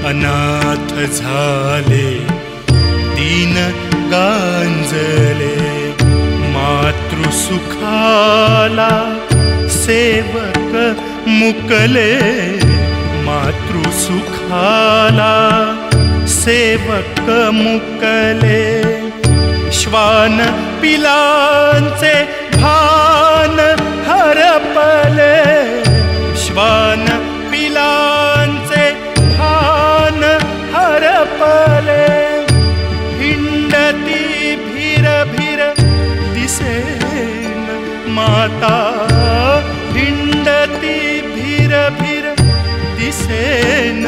अनाथ झाले दीन गांजले, मातृसुखाला सेवक मुकले, मातृसुखाला सेवक मुकले. श्वान पिलांचे भान हरपले, श्वान पिलांचे भान हरपले. हिंडती भीर भीर दिसेन माता, हिंडती भीर भीर दिसेन